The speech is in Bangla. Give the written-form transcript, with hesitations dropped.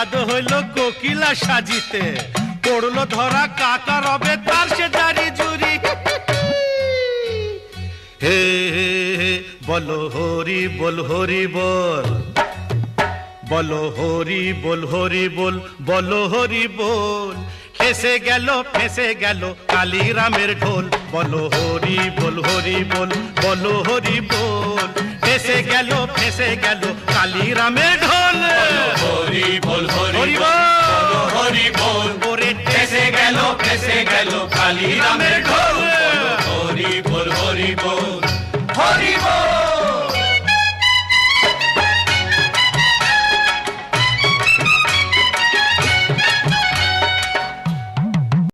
চাঁদ হইল কোকিলা সাজিতে, পড়লো ধরা কাকা রবে তার সে জারি জুরি। হে হে হে বলো হরি বল হরি বল, বলো হরি বল হরি বল, বলো হরি বল। ফেসে গেল কালীরামের ঢোল, বলো হরি বল হরি বল, বলো হরি বল। ফেসে গেল কালীরামের ঢোল, হরি বল হরি হরি বল, বল বলো হরি বল। ওরে ফেসে গেল কালীরামের ঢোল।